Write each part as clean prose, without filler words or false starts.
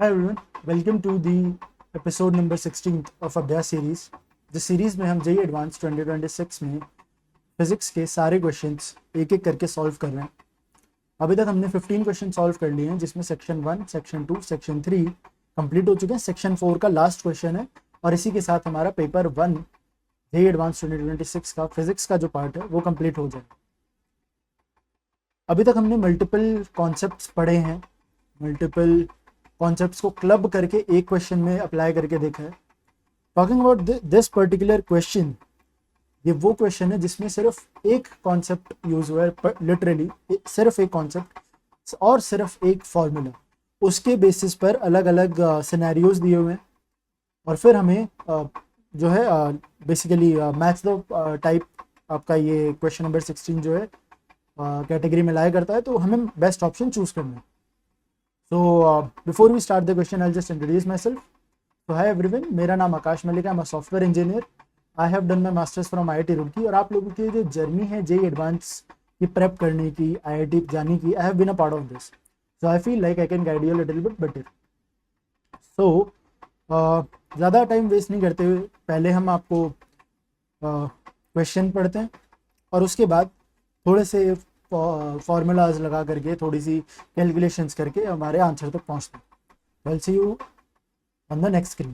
Hi everyone, welcome to the episode number 16th of अभ्यास series. जिस series में हम जेई एडवांस 2026 में फिजिक्स के सारे क्वेश्चंस एक एक करके सॉल्व कर रहे हैं। अभी तक हमने 15 क्वेश्चन सॉल्व कर लिए हैं, जिसमें सेक्शन 1, सेक्शन 2, सेक्शन 3 कंप्लीट हो चुके हैं। सेक्शन 4 का लास्ट क्वेश्चन है और इसी के साथ हमारा पेपर 1 जेई एडवांस 2026 का फिजिक्स का जो पार्ट है वो कंप्लीट हो जाए। अभी तक हमने मल्टीपल कॉन्सेप्ट्स पढ़े हैं, मल्टीपल कॉन्सेप्ट्स को क्लब करके एक क्वेश्चन में अप्लाई करके देखा है। Talking about this particular question, ये वो क्वेश्चन है जिसमें सिर्फ एक कॉन्सेप्ट यूज हुआ है, लिटरली सिर्फ एक कॉन्सेप्ट और सिर्फ एक फॉर्मूला। उसके बेसिस पर अलग अलग सिनेरियोज दिए हुए हैं और फिर हमें जो है बेसिकली मैथ्स द टाइप आपका ये क्वेश्चन नंबर 16 जो है कैटेगरी में लाया करता है, तो हमें बेस्ट ऑप्शन चूज करना है। So before we start the question, I'll just introduce myself. So hi everyone, मेरा नाम आकाश मलिक है, I'm a software engineer. I have done my masters from IIT Roorkee और आप लोगों की जो जर्नी है जेई एडवांस की प्रेप करने की, IIT जाने की, I have been a part of this. So I feel like I can guide you a little bit better. So ज़्यादा टाइम वेस्ट नहीं करते हुए पहले हम आपको क्वेश्चन पढ़ते हैं और उसके बाद थोड़े से फॉर्मूलाज लगा करके, थोड़ी सी कैलकुलेशंस करके हमारे आंसर तक पहुंचते हैं। I'll see you on the next screen.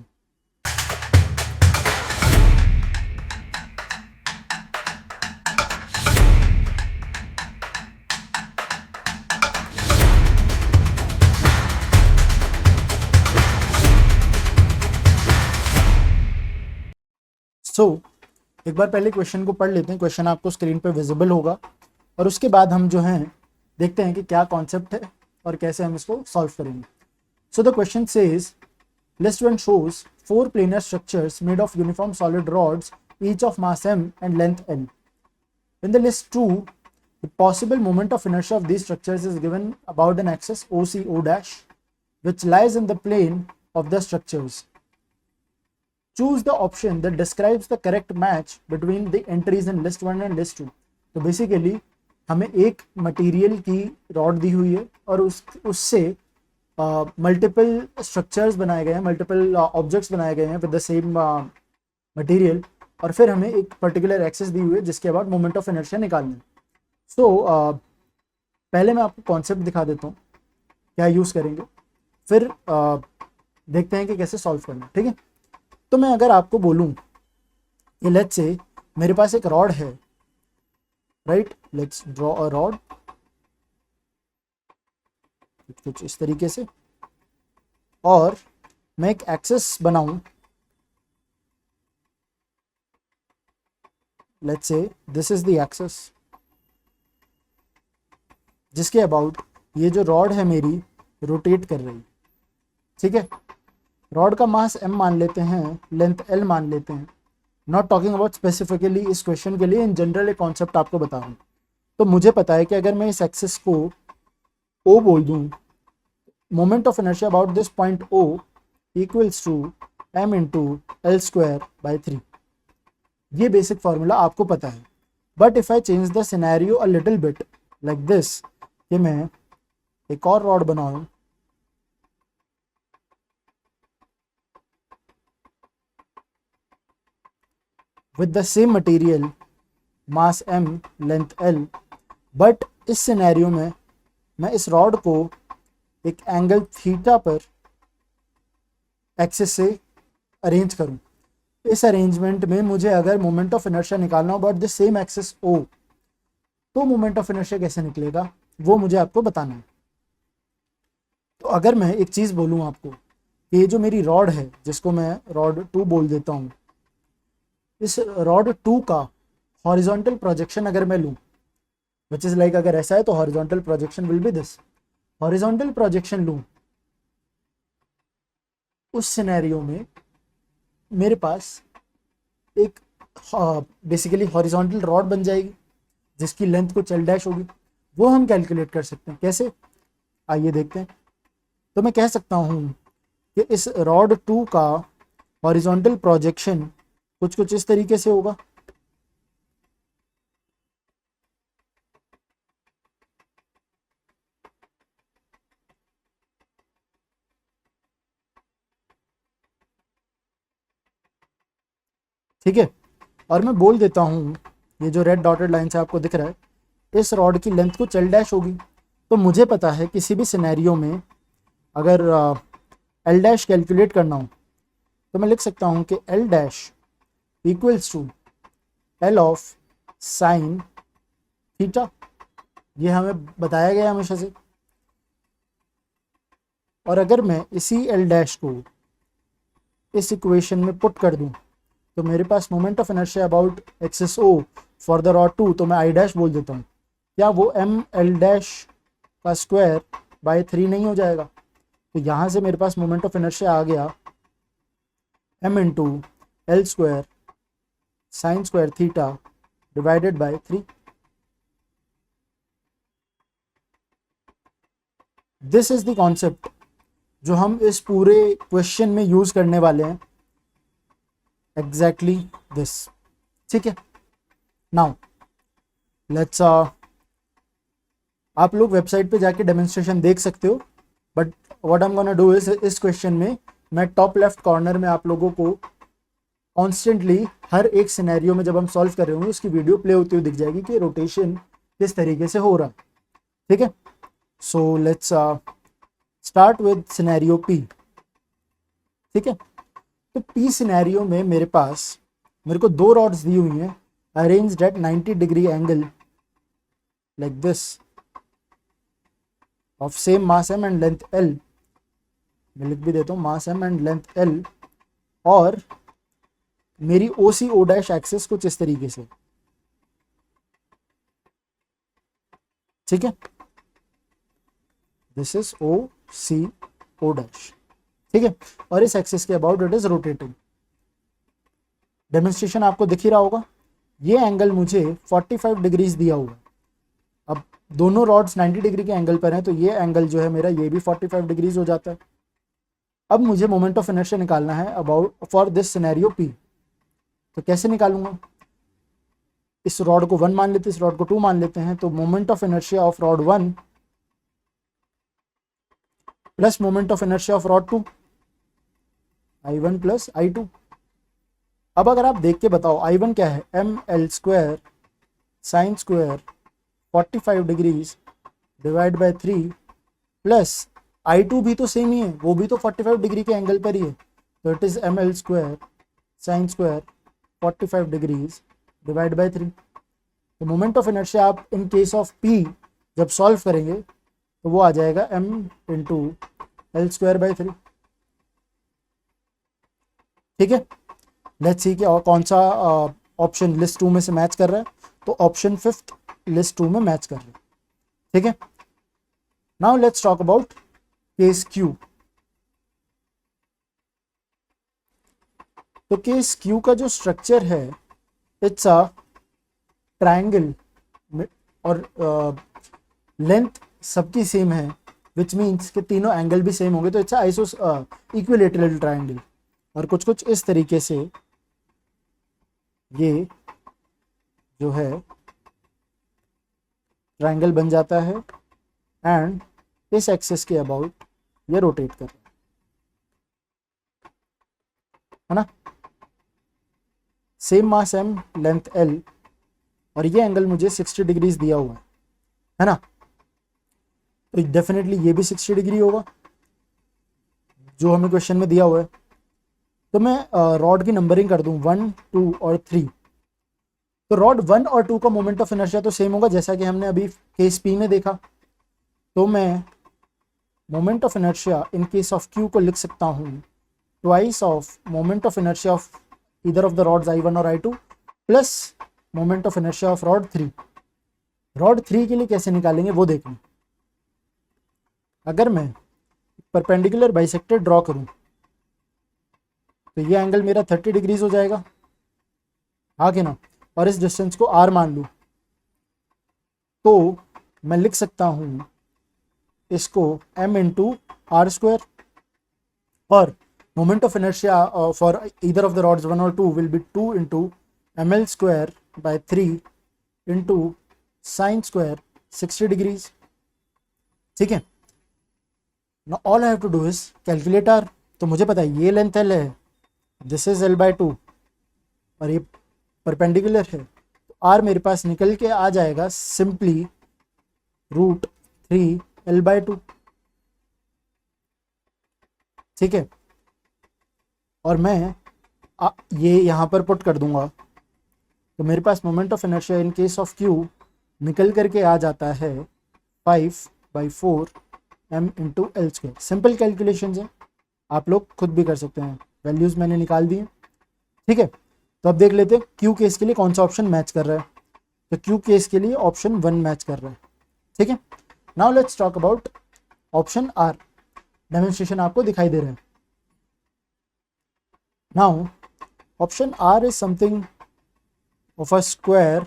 एक बार पहले क्वेश्चन को पढ़ लेते हैं। क्वेश्चन आपको स्क्रीन पे विजिबल होगा और उसके बाद हम जो हैं देखते हैं कि क्या कॉन्सेप्ट है और कैसे हम इसको सॉल्व करेंगे। So the question says list 1 shows 4 planar structures made of uniform solid rods, each of mass m and length l. In the list 2, the possible moment of inertia of these structures is given about an axis OC O' which lies in the plane of the structures. Choose the option that describes the correct match between the entries in list 1 and list 2. तो basically हमें एक material की rod दी हुई है और उससे multiple structures बनाए गए हैं, मल्टीपल ऑब्जेक्ट्स बनाए गए हैं विद द सेम मटेरियल और फिर हमें एक पर्टिकुलर एक्सिस दी हुई है जिसके अबाउट मोमेंट ऑफ इनर्शिया निकालना है। सो पहले मैं आपको कॉन्सेप्ट दिखा देता हूँ क्या यूज़ करेंगे, फिर देखते हैं कि कैसे सॉल्व करना है। ठीक है, तो मैं अगर आपको बोलूँ कि लेट्स से मेरे पास एक रॉड है, right, let's draw a rod कुछ इस तरीके से, और मैं एक एक्सिस बनाऊं, let's say this is the axis जिसके अबाउट ये जो रॉड है मेरी रोटेट कर रही। ठीक है, रॉड का मास m मान लेते हैं, लेंथ l मान लेते हैं। नॉट टॉकिंग अबाउट स्पेसिफिकली इस क्वेश्चन के लिए, इन जनरल एक कॉन्सेप्ट आपको बता रहा हूँ। तो मुझे पता है कि अगर मैं इस एक्सिस को O बोल दूँ, moment of inertia about this point O equals to m into L square by 3। ये बेसिक फॉर्मूला आपको पता है, but if I change the scenario a little bit like this, कि मैं एक और रॉड बनाऊं with the same material, mass m, length l, but इस सिनेरियो में मैं इस रॉड को एक एंगल थीटा पर एक्सिस से अरेंज करूं। इस अरेंजमेंट में मुझे अगर मोमेंट ऑफ इनर्शिया निकालना हो about the same axis O, तो मोमेंट ऑफ इनर्शिया कैसे निकलेगा वो मुझे आपको बताना है। तो अगर मैं एक चीज़ बोलूँ आपको कि ये जो मेरी रॉड है, जिसको मैं रॉड 2 बोल देता हूँ, इस रॉड 2 का हॉरिजॉन्टल प्रोजेक्शन अगर मैं लूँ, विच इज़ लाइक अगर ऐसा है तो horizontal projection will be this, horizontal projection लूँ, उस सिनेरियो में मेरे पास एक बेसिकली हॉरिजॉन्टल रॉड बन जाएगी जिसकी लेंथ कुछ एल डैश होगी। वो हम कैलकुलेट कर सकते हैं। कैसे, आइए देखते हैं। तो मैं कह सकता हूँ कि इस रॉड 2 का हॉरिजॉन्टल प्रोजेक्शन कुछ कुछ इस तरीके से होगा। ठीक है। और मैं बोल देता हूँ, ये जो रेड डॉटेड लाइन से आपको दिख रहा है, इस रॉड की लेंथ कुछ एल डैश होगी। तो मुझे पता है किसी भी सिनेरियो में अगर एल डैश कैलकुलेट करना हो तो मैं लिख सकता हूँ कि L dash equals to L of sine theta. ये हमें बताया गया हमेशा से। और अगर मैं इसी एल डैश को इस इक्वेशन में पुट कर दूं तो मेरे पास moment of inertia about axis O for the rod 2, तो मैं आई डैश बोल देता हूँ। क्या वो एम एल डैश का स्क्वायर बाय 3 नहीं हो जाएगा? तो यहाँ से मेरे पास मोमेंट ऑफ इनर्शिया आ गया M into L square sine square theta divided by 3। This is the concept जो हम इस पूरे क्वेश्चन में यूज करने वाले हैं। Exactly this. ठीक है। नाउ लेट्स आप लोग वेबसाइट पे जाके डेमोन्स्ट्रेशन देख सकते हो, but what I am gonna do is इस क्वेश्चन में मैं टॉप लेफ्ट कॉर्नर में आप लोगों को कॉन्स्टेंटली हर एक सिनेरियो में जब हम सॉल्व कर रहे होंगे उसकी वीडियो प्ले होती हुई दिख जाएगी कि रोटेशन किस तरीके से हो रहा है। ठीक है। So let's start with scenario P. ठीक है। तो पी सिनेरियो में मेरे को 2 रॉड्स दी हुई हैं arranged at 90 degree angle like this of same mass M and length L. मैं लिख भी देता हूँ mass M and length L. और मेरी ओ सी ओ डैश एक्सिस कुछ इस तरीके से। ठीक है। This is O C O dash. ठीक है। और इस एक्सिस के about it is rotating. Demonstration आपको दिख ही रहा होगा। ये एंगल मुझे 45 डिग्रीज दिया हुआ है। अब दोनों रॉड्स 90 डिग्री के एंगल पर हैं तो ये एंगल जो है मेरा ये भी 45 डिग्रीज हो जाता है। अब मुझे मोमेंट ऑफ इनर्शिया निकालना है about for this scenario P. तो कैसे निकालूंगा? इस रॉड को 1 मान लेते हैं, इस रॉड को 2 मान लेते हैं। तो moment of inertia of rod 1 plus moment of inertia of rod 2, I1 plus I2। अब अगर आप देख के बताओ I1 क्या है, M L square sine square 45 degrees divide by 3 plus I2 भी तो सेम ही है, वो भी तो 45 डिग्री के एंगल पर ही है। तो it is M L square sine square 45 degrees divide by 3। तो मोमेंट ऑफ इनर्शिया आप इन केस ऑफ P जब सॉल्व करेंगे तो वो आ जाएगा m into L square by 3। ठीक है। लेट्स सी कि और कौन सा ऑप्शन लिस्ट 2 में से मैच कर रहा है। तो ऑप्शन 5th लिस्ट 2 में मैच कर रहा है। ठीक है। Now let's talk about case Q. तो केस क्यू का जो स्ट्रक्चर है इट्स अ ट्रायंगल और लेंथ सबकी सेम है, विच मीन्स कि तीनों एंगल भी सेम होंगे। तो इट्स आइसोस इक्विलेटरल ट्रायंगल। और कुछ कुछ इस तरीके से ये जो है ट्रायंगल बन जाता है एंड इस एक्सिस के अबाउट ये रोटेट कर रहा है ना। Same mass M length L और ये एंगल मुझे 60 डिग्रीज दिया हुआ है ना। तो डेफिनेटली ये भी 60 डिग्री होगा जो हमें क्वेश्चन में दिया हुआ है। तो मैं रॉड की नंबरिंग कर दूं 1, 2 और 3। तो रॉड 1 और 2 का मोमेंट ऑफ इनर्शिया तो सेम होगा जैसा कि हमने अभी केस पी में देखा। तो मैं moment of inertia in case of Q को लिख सकता हूँ twice of moment of inertia of either of the rods I1 और I2 plus moment of inertia of rod 3। Rod 3 के लिए कैसे निकालेंगे वो देखें। अगर मैं परपेंडिकुलर बाइसेक्टर ड्रॉ करूं तो ये एंगल मेरा 30 डिग्रीज हो जाएगा, आगे ना। और इस डिस्टेंस को r मान लूं तो मैं लिख सकता हूं इसको m इंटू आर स्क्वायर। और moment of inertia for either of the rods 1 और 2 will be 2 into M L square by 3 into sine square 60 degrees. ठीक है। Now all I have to do is calculate r। तो मुझे पता है ये length L है, दिस इज L बाय 2 और ये परपेंडिकुलर है, तो आर मेरे पास निकल के आ जाएगा सिंपली √3L/2। ठीक है, और मैं ये यहाँ पर पुट कर दूंगा, तो मेरे पास moment of inertia in case of Q निकल करके आ जाता है 5/4m/L²। सिंपल कैलकुलेशंस है, आप लोग खुद भी कर सकते हैं, वैल्यूज मैंने निकाल दी हैं। ठीक है, तो अब देख लेते हैं क्यू केस के लिए कौन सा ऑप्शन मैच कर रहा है। तो क्यू केस के लिए ऑप्शन 1 मैच कर रहा है। ठीक है, now let's talk about option R. Demonstration आपको दिखाई दे रहा है। Now option R is something of a square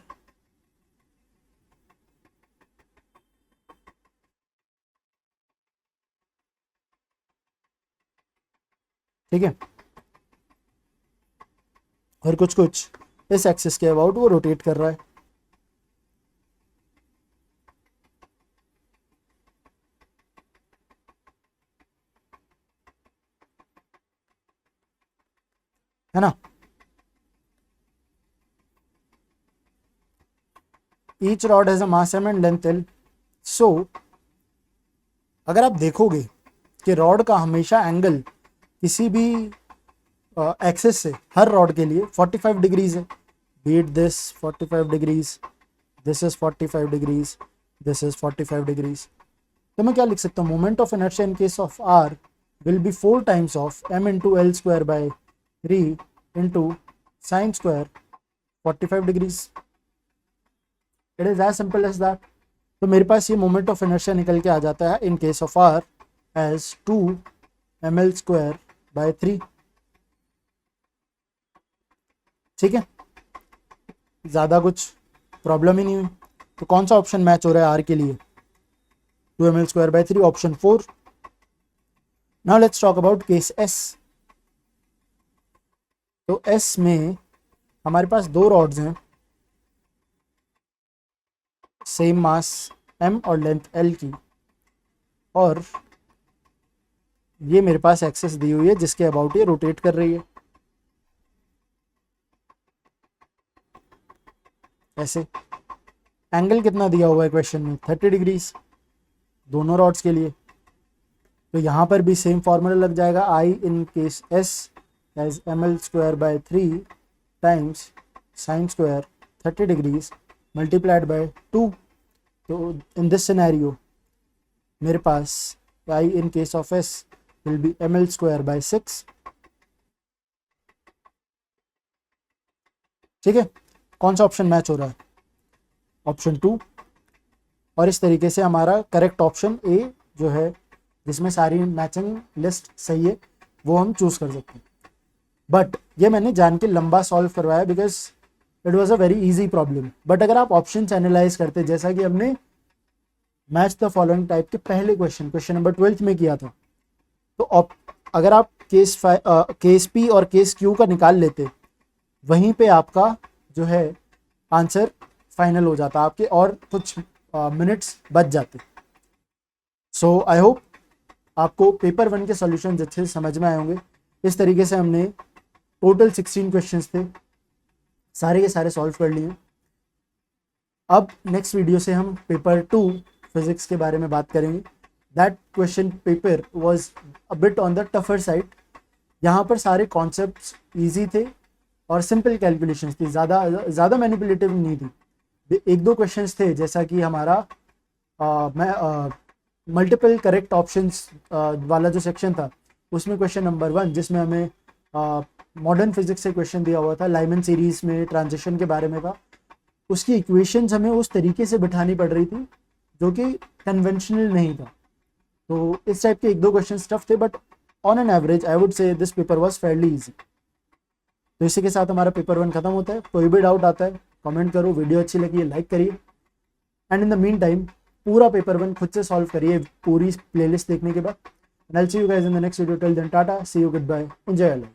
ठीक है, और कुछ कुछ इस एक्सिस के अबाउट वो रोटेट कर रहा है ना। Each rod has a mass m and length l। सो अगर आप देखोगे कि रॉड का हमेशा एंगल किसी भी एक्सिस से हर रॉड के लिए 45 डिग्रीज है। Beat this 45 degrees, this is 45 degrees, this is 45 degrees. तो मैं क्या लिख सकता हूँ, moment of inertia in case of R will be 4 times of m/L²/3 into sine square 45 degrees. It is as simple as that. तो मेरे पास ये moment of inertia निकल के आ जाता है in case of R as 2mL²/3। ठीक है, ज़्यादा कुछ प्रॉब्लम ही नहीं हुई। तो कौन सा ऑप्शन मैच हो रहा है आर के लिए, 2mL²/3, option 4। Now let's talk about case S. तो एस में हमारे पास दो रॉड्स हैं, सेम मास m और लेंथ l की, और ये मेरे पास एक्सिस दी हुई है जिसके अबाउट ये रोटेट कर रही है ऐसे। एंगल कितना दिया हुआ है क्वेश्चन में, 30 डिग्रीज दोनों रॉड्स के लिए। तो यहाँ पर भी सेम फॉर्मूला लग जाएगा, I in case S as mL²/3 times sine square 30 degrees multiplied by 2। तो इन दिस सिनेरियो मेरे पास I in case of S will be mL²/6। ठीक है, कौन सा ऑप्शन मैच हो रहा है, ऑप्शन 2। और इस तरीके से हमारा करेक्ट ऑप्शन ए जो है, जिसमें सारी मैचिंग लिस्ट सही है, वो हम चूज कर सकते हैं। बट ये मैंने जान के लंबा सॉल्व करवाया because it was a very easy problem. But अगर आप ऑप्शंस एनालाइज करते, जैसा कि हमने मैच द फॉलोइंग टाइप के पहले क्वेश्चन नंबर 12 में किया था, तो अगर आप केस पी और केस क्यू का निकाल लेते, वहीं पे आपका जो है आंसर फाइनल हो जाता, आपके और कुछ मिनट्स बच जाते। सो आई होप आपको पेपर 1 के सॉल्यूशंस अच्छे से समझ में आए होंगे। इस तरीके से हमने टोटल 16 क्वेश्चंस थे, सारे के सारे सॉल्व कर लिए। अब नेक्स्ट वीडियो से हम पेपर 2 फिजिक्स के बारे में बात करेंगे। That question paper was a bit on the tougher side. यहाँ पर सारे कॉन्सेप्ट्स इजी थे और सिंपल कैलकुलेशंस थी, ज़्यादा मैनिपुलेटिव नहीं थी। एक दो क्वेश्चंस थे, जैसा कि हमारा मल्टीपल करेक्ट ऑप्शंस वाला जो सेक्शन था, उसमें क्वेश्चन नंबर 1 जिसमें हमें मॉडर्न फिजिक्स से क्वेश्चन दिया हुआ था, लाइमन सीरीज में ट्रांजिशन के बारे में था, उसकी इक्वेशंस हमें उस तरीके से बिठानी पड़ रही थी जो कि कन्वेंशनल नहीं था। तो इस टाइप के एक दो क्वेश्चन टफ थे, but on an average I would say this paper was Fairlie easy. तो इसी के साथ हमारा पेपर 1 खत्म होता है। कोई भी डाउट आता है कमेंट करो, वीडियो अच्छी लगी है लाइक करिए, and in the mean time पूरा पेपर 1 खुद से सॉल्व करिए पूरी प्लेलिस्ट देखने के बाद। And I will see you guys in the next video. Till then tata, see you, goodbye, enjoy your life.